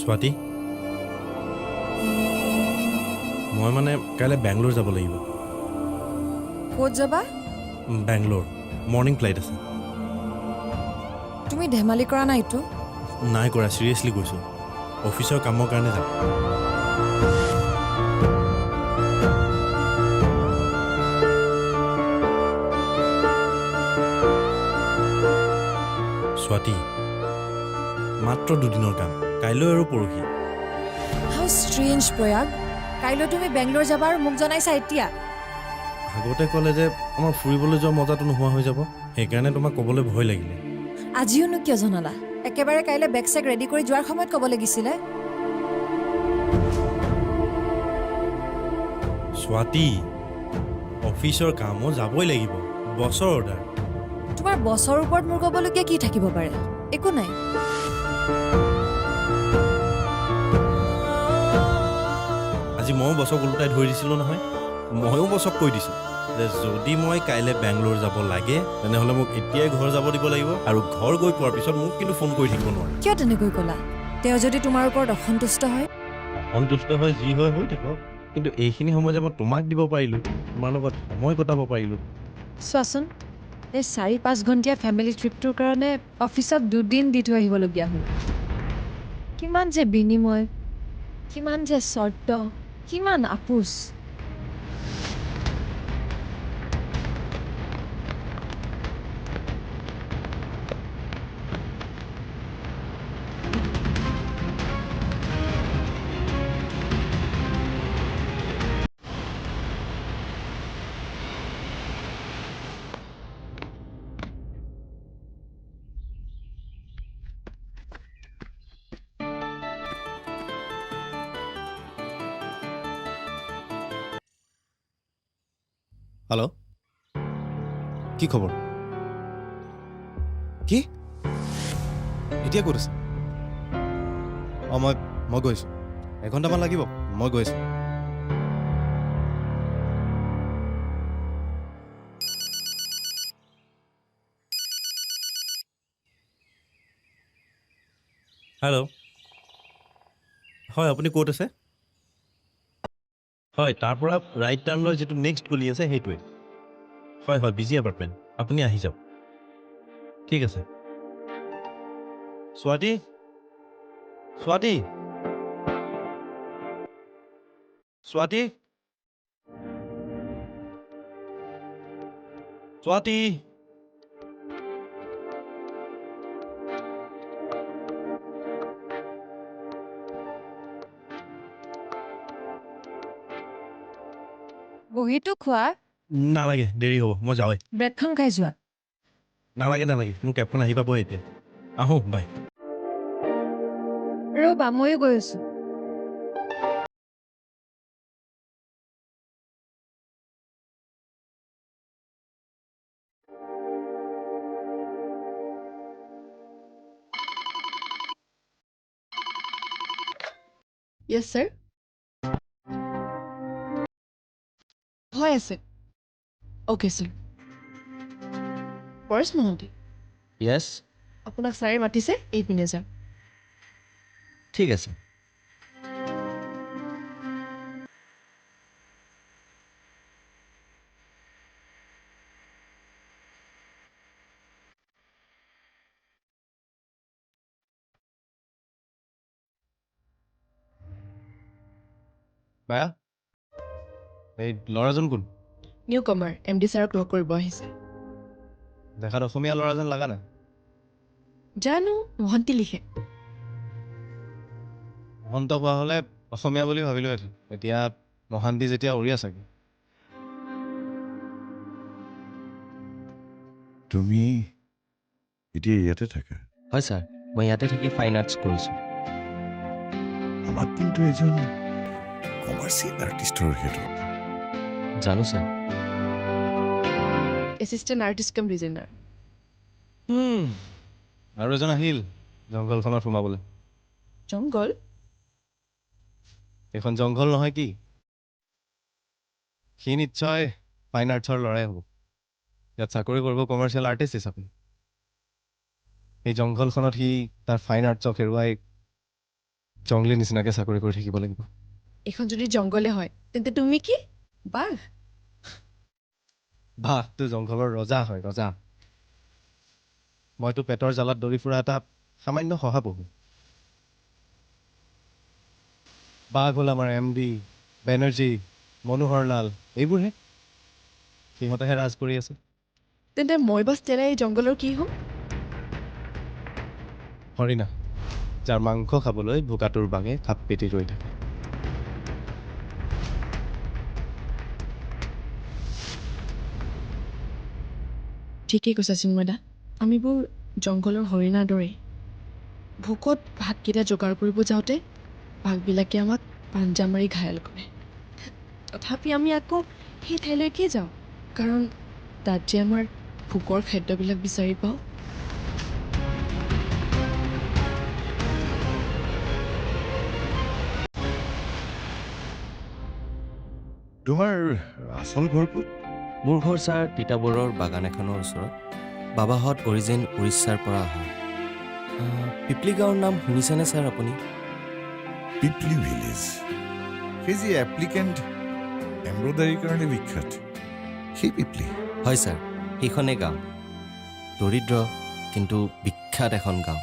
স্বাতি মই মানে কাইলৈ বেংগলোৰ যাব লাগিব ক'ত যাবা বেংগলোৰ মৰ্নিং ফ্লাইট আছে তুমি ধেমালি কৰা নাইতো নাই কৰা চিৰিয়াছলি কৈছোঁ অফিচৰ কামৰ কাৰণে যাম স্বাতি মাত্ৰ দুদিনৰ কাম কাইলৈ আৰু পৰহি হাউ ষ্ট্ৰেঞ্জ প্ৰয়াগ কাইলৈ তুমি বেংগলোৰ যাবা আৰু মোক জনাইছা এতিয়া আগতে ক'লে যে আমাৰ ফুৰিবলৈ যোৱা মজাটো নোহোৱা হৈ যাব সেইকাৰণে তোমাক ক'বলৈ ভয় লাগিলে আজিওনো কিয় জনালা একেবাৰে কাইলৈ বেগ চেগ ৰেডি কৰি যোৱাৰ সময়ত ক'ব লাগিছিলে স্বাতি অফিচৰ কামো যাবই লাগিব বছৰ অৰ্ডাৰ তোমাৰ বছৰৰ ওপৰত মোৰ ক'বলগীয়া কি থাকিব পাৰে একো নাই আজি ময়ো বছক ওলোটাই ধৰি দিছিলোঁ নহয় ময়ো বছক কৈ দিছোঁ যে যদি মই কাইলৈ বেংগলোৰ যাব লাগে তেনেহ'লে মোক এতিয়াই ঘৰ যাব দিব লাগিব আৰু ঘৰ গৈ পোৱাৰ পিছত মোক কিন্তু ফোন কৰি থাকিব নোৱাৰে কিয় তেনেকৈ ক'লা তেওঁ যদি তোমাৰ ওপৰত অসন্তুষ্ট হয় সন্তুষ্ট হয় যি হয় হৈ থাকক কিন্তু এইখিনি সময় যে মই তোমাক দিব পাৰিলোঁ তোমাৰ লগত সময় কটাব পাৰিলোঁ চোৱাচোন এই 4-5 ঘণ্টীয়া ফেমিলি ট্ৰিপটোৰ কাৰণে অফিচত 2 দিন দি থৈ আহিবলগীয়া হ'ল কিমান যে বিনিময় কিমান যে চৰ্ত কিমান আপোচ হেল্ল' কি খবৰ কি এতিয়া ক'ত আছে অঁ মই গৈছোঁ এঘণ্টামান লাগিব মই গৈ আছোঁ হেল্ল' হয় আপুনি ক'ত আছে হয় তাৰ পৰা ৰাইট টাৰ্ণ লৈ যিটো নেক্সট গলি আছে সেইটোৱে হয় হয় বিজি এপাৰ্টমেণ্ট আপুনি আহি যাওক ঠিক আছে স্বাতি স্বাতি স্বাতি স্বাতি বহীটো খোৱা নালাগে দেৰি হ'ব মই যাওঁৱেই ব্ৰেডখন খাই যোৱা নালাগে মোৰ কেবখন আহি পাবই এতিয়া আহোঁ বাই ৰ'বা ময়ো গৈ আছোঁ Yes, sir. হয় আছে অ'কে ছাৰ পৰেশ মহন্তি য়েছ আপোনাক ছাৰে মাতিছে 8 মিনিট ছাৰ ঠিক আছে বায়া এই ল'ৰাজন কোন নিউ কমাৰ MD ছাৰক লগ কৰিব আহিছে দেখাত অসমীয়া ল'ৰা যেন লগা নাই জানো মহন্তি লিখে মহন্ত হোৱা হ'লে অসমীয়া বুলি ভাবিলোহেঁতেন এতিয়া মহান্তি যেতিয়া উৰিয়া চাগে তুমি এতিয়া ইয়াতে থাকা হয় ছাৰ মই ইয়াতে থাকি ফাইন আৰ্টছ কৰিছোঁ আমাক কিন্তু এজন কমাৰ্চিয়েল আৰ্টিষ্টৰ সেইটো জানো ছাৰ এছিষ্টেণ্ট আৰ্টিষ্ট কাম ডিজাইনাৰ আৰু এজন আহিল জংঘলখনত সোমাবলৈ জংঘল এইখন জংঘল নহয় কি সি নিশ্চয় ফাইন আৰ্টছৰ ল'ৰাই হ'ব ইয়াত চাকৰি কৰিব কমাৰ্চিয়েল আৰ্টিষ্ট হিচাপে এই জংঘলখনত সি তাৰ ফাইন আৰ্টছক হেৰুৱাই জংলী নিচিনাকৈ চাকৰি কৰি থাকিব লাগিব। এইখন যদি জংঘলে হয় তেন্তে তুমি কি বাঘ? বাঘটো জংঘলৰ ৰজা হয়, ৰজা। মইতো পেটৰ জ্বালাত দৌৰি ফুৰা এটা সামান্য শহাপহু। বাঘ হ'ল আমাৰ MD, বেনাৰ্জী, মনোহৰ লাল, এইবোৰহে। সিহঁতেহে ৰাজ কৰি আছে। তেন্তে মই বা ষ্টেলাই এই জংঘলৰ কি হ'ম? হৰিণা, যাৰ মাংস খাবলৈ ভোকাটোৰ বাঘে খাপ পেটি ৰৈ থাকে। ঠিকেই কৈছা চিন্ময়দা, আমিবোৰ জংঘলৰ হৰিণাৰ দৰেই। ভোকত ভাতকেইটা যোগাৰ কৰিব যাওঁতে বাঘবিলাকে আমাক পাঞ্জা মাৰি ঘায়েল কৰে। তথাপি আমি আকৌ সেই ঠাইলৈকে যাওঁ, কাৰণ তাত যে আমাৰ ভোকৰ খাদ্যবিলাক বিচাৰি পাওঁ। তোমাৰ আচল ঘৰ ক'ত? মোৰ ঘৰ ছাৰ তিতাবৰৰ বাগান এখনৰ ওচৰত। বাবাহঁত অৰিজিন উৰিষ্যাৰ পৰা অহা। পিপলি গাঁৱৰ নাম শুনিছেনে ছাৰ আপুনি? পিপলি ভিলেজ। সেই যে এপ্লিকেণ্ট এমব্ৰইডাৰীৰ কাৰণে বিখ্যাত, সেই পিপলি। হয় ছাৰ, সেইখনেই গাঁও। দৰিদ্ৰ কিন্তু বিখ্যাত এখন গাঁও।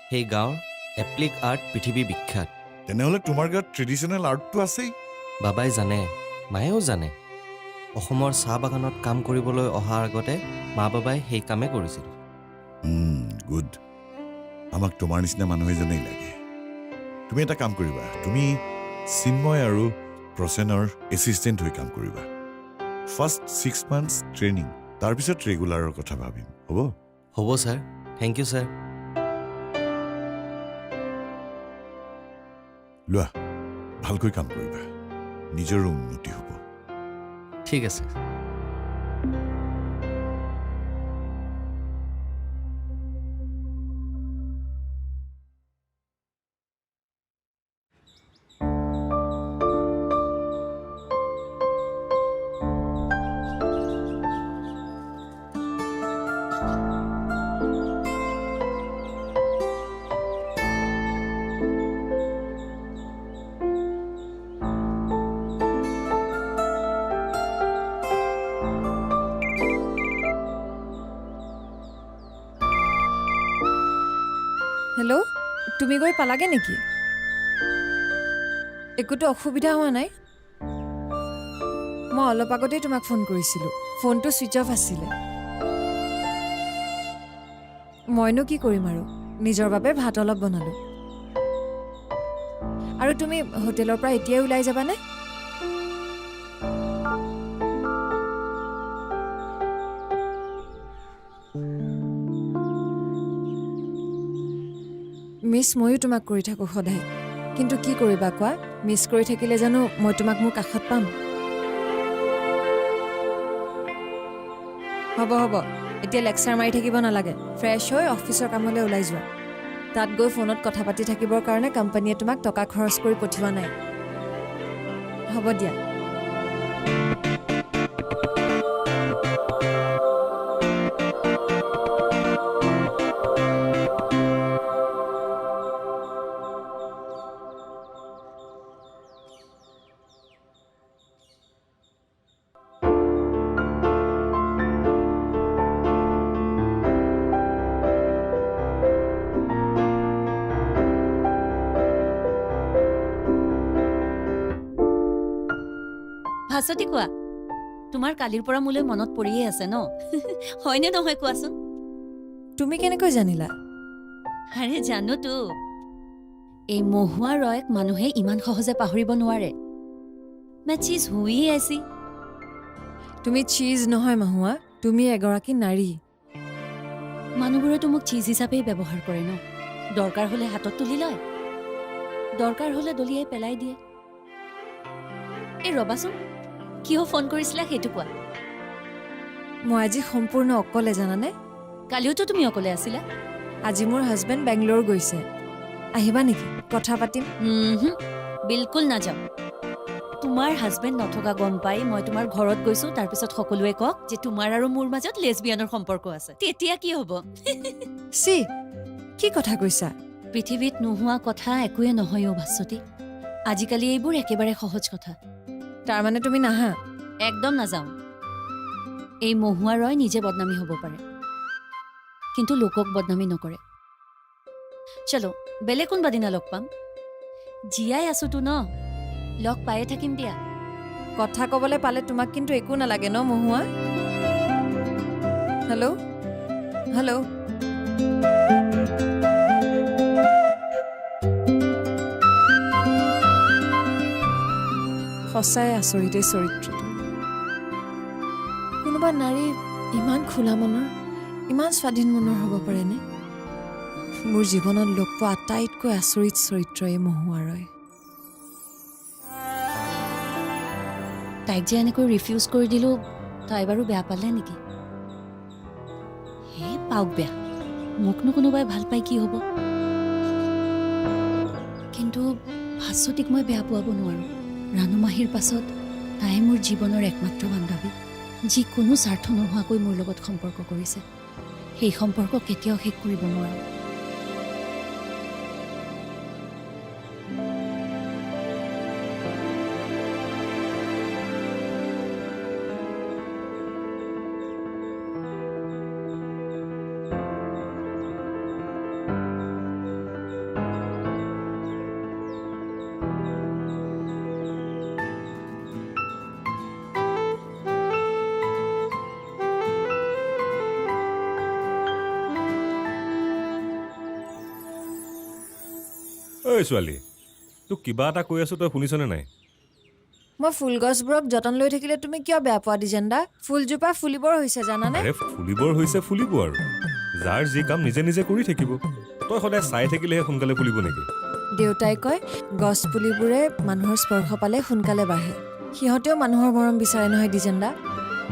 সেই গাঁৱৰ এপ্লিক আৰ্ট পৃথিৱী বিখ্যাত। তেনেহ'লে তোমাৰ গাত ট্ৰেডিশ্যনেল আৰ্টটো আছেই। বাবাই জানে, মায়েও জানে। অসমৰ চাহ বাগানত কাম কৰিবলৈ অহাৰ আগতে মা বাবাই সেই কামেই কৰিছিল। গুড। আমাক তোমাৰ নিচিনা মানুহ এজনেই লাগে। তুমি এটা কাম কৰিবা, তুমি চিন্ময় আৰু প্ৰসেনৰ এছিষ্টেণ্ট হৈ কাম কৰিবা। ফাৰ্ষ্ট 6 মান্থছ ট্ৰেইনিং, তাৰপিছত ৰেগুলাৰৰ কথা ভাবিম, হ'ব? হ'ব ছাৰ, থেংক ইউ ছাৰ। লোৱা, ভালকৈ কাম কৰিবা, নিজৰো উন্নতি হ'ব। ঠিক আছে। হেল্ল', তুমি গৈ পালাগে নেকি? একোতো অসুবিধা হোৱা নাই? মই অলপ আগতেই তোমাক ফোন কৰিছিলোঁ, ফোনটো ছুইচ অফ আছিলে। মইনো কি কৰিম আৰু, নিজৰ বাবে ভাত অলপ বনালোঁ। আৰু তুমি হোটেলৰ পৰা এতিয়াই ওলাই যাবানে? মিছ ময়ো তোমাক কৰি থাকোঁ সদায়, কিন্তু কি কৰিবা কোৱা, মিছ কৰি থাকিলে জানো মই তোমাক মোৰ কাষত পাম? হ'ব হ'ব, এতিয়া লেকচাৰ মাৰি থাকিব নালাগে। ফ্ৰেছ হৈ অফিচৰ কামলৈ ওলাই যোৱা। তাত গৈ ফোনত কথা পাতি থাকিবৰ কাৰণে কোম্পানীয়ে তোমাক টকা খৰচ কৰি পঠিওৱা নাই। হ'ব দিয়া। ভাস্বতী কোৱা, তোমাৰ কালিৰ পৰা মোলৈ মনত পৰিয়ে আছে ন? হয়নে নহয় কোৱাচোন? তুমি কেনেকৈ জানিলা? আৰে জানোতো, এই মহুৱা ৰয়ক মানুহে ইমান সহজে পাহৰিব নোৱাৰে। मैं चीज हुई ऐसी। তুমি চিজ নহয় মহুৱা, তুমি এগৰাকী নাৰী। মানুহবোৰেতো মোক চিজ হিচাপেই ব্যৱহাৰ কৰে ন। দৰকাৰ হলে হাতত তুলি লয়, দৰকাৰ হলে দলিয়াই পেলাই দিয়ে। এই ৰবাচোন, কিয় ফোন কৰিছিলা সেইটো কোৱা। মই আজি সম্পূৰ্ণ অকলে জানানে? কালিওতো তুমি অকলে আছিলা। আজি মোৰ হাজবেণ্ড বেংগলোৰ গৈছে, আহিবা নেকি? কথা পাতিম। বিলকুল নাযাওঁ। তোমাৰ হাজবেণ্ড নথকা গম পাই মই তোমাৰ ঘৰত গৈছো, তাৰপিছত সকলোৱে কওক যে তোমাৰ আৰু মোৰ মাজত লেছবিয়ানৰ সম্পৰ্ক আছে। তেতিয়া কি হ'ব? চি, কি কথা কৈছা? পৃথিৱীত নোহোৱা কথা একোৱে নহয় অ' ভাস্বতী। আজিকালি এইবোৰ একেবাৰে সহজ কথা। তাৰমানে তুমি নাহা? একদম নাযাওঁ। এই মহুৱা ৰয় নিজে বদনামী হ'ব পাৰে, কিন্তু লোকক বদনামী নকৰে। চলো, বেলেগ কোনোবা দিনা লগ পাম। জীয়াই আছোতো ন, লগ পায়ে থাকিম দিয়া। কথা ক'বলৈ পালে তোমাক কিন্তু একো নালাগে ন মহুৱা? Hello' hello'. সঁচাই আচৰিতে চৰিত্ৰটো। কোনোবা নাৰী ইমান খোলা মনৰ, ইমান স্বাধীন মনৰ হ'ব পাৰেনে? মোৰ জীৱনত লগ পোৱা আটাইতকৈ আচৰিত চৰিত্ৰ এই মহুৱা ৰয়। তাইক যে এনেকৈ ৰিফিউজ কৰি দিলোঁ, তাই বাৰু বেয়া পালে নেকি? হে পাওক বেয়া, মোকনো কোনোবাই ভাল পাই কি হ'ব? কিন্তু ভাস্বতীক মই বেয়া পোৱাব নোৱাৰোঁ। ৰাণু মাহীৰ পাছত তাই মোৰ জীৱনৰ একমাত্ৰ বান্ধৱী, যি কোনো স্বাৰ্থ নোহোৱাকৈ মোৰ লগত সম্পৰ্ক কৰিছে। সেই সম্পৰ্ক কেতিয়াও শেষ কৰিব নোৱাৰোঁ। ঐ ছোৱালী, তোক কিবা এটা কৈ আছো, তই শুনিছনে নাই? মই ফুলগছবোৰক যতন লৈ থাকিলে তুমি কিয় বেয়া পোৱা দিজেন্দা? ফুলজোপা ফুলিবৰ হৈছে জানানে? আৰে ফুলিবৰ হৈছে ফুলিব আৰু যাৰ যি কাম নিজে নিজে কৰি থাকিব। তই সদায় চাই থাকিলেহে সোনকালে ফুলিব নেকি? দেউতাই কয় গছ পুলিবোৰে মানুহৰ স্পৰ্শ পালে সোনকালে বাঢ়ে। সিহঁতেও মানুহৰ মৰম বিচাৰে নহয় দিজেন্দা?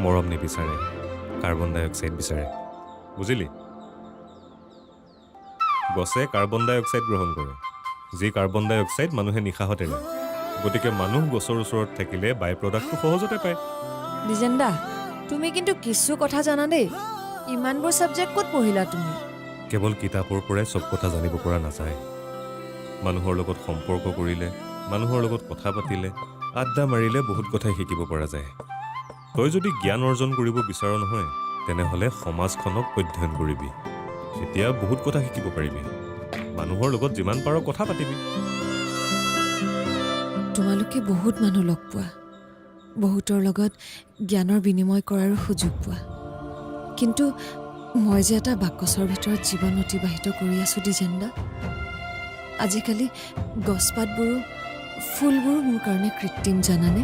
মৰম নিবিচাৰে, কাৰ্বন ডাই অক্সাইড বিচাৰে, বুজিলি? গছে কাৰ্বন ডাই অক্সাইড গ্ৰহণ কৰে, যি কাৰ্বন ডাই অক্সাইড মানুহে নিশাহত এৰে। গতিকে মানুহ গছৰ ওচৰত থাকিলে বাই প্ৰডাক্টটো সহজতে পায়। দিজেন্দা, তুমি কিন্তু কিছু কথা জানা দেই। ইমানবোৰ ছাবজেক্ট ক'ত পঢ়িলা তুমি? কেৱল কিতাপৰ পৰাই চব কথা জানিব পৰা নাযায়। মানুহৰ লগত সম্পৰ্ক কৰিলে, মানুহৰ লগত কথা পাতিলে, আড্ডা মাৰিলে বহুত কথাই শিকিব পৰা যায়। তই যদি জ্ঞান অৰ্জন কৰিব বিচাৰ নহয়, তেনেহ'লে সমাজখনক অধ্যয়ন কৰিবি। তেতিয়া বহুত কথা শিকিব পাৰিবি। মানুহৰ লগত যিমান পাৰ কথা পাতিবি। তোমালোকে বহুত মানুহ লগ পোৱা, বহুতৰ লগত জ্ঞানৰ বিনিময় কৰাৰো সুযোগ পোৱা, কিন্তু মই যে এটা বাকচৰ ভিতৰত জীৱন অতিবাহিত কৰি আছোঁ দিজেন্দা। আজিকালি গছপাতবোৰো ফুলবোৰো মোৰ কাৰণে কৃত্ৰিম, জানানে?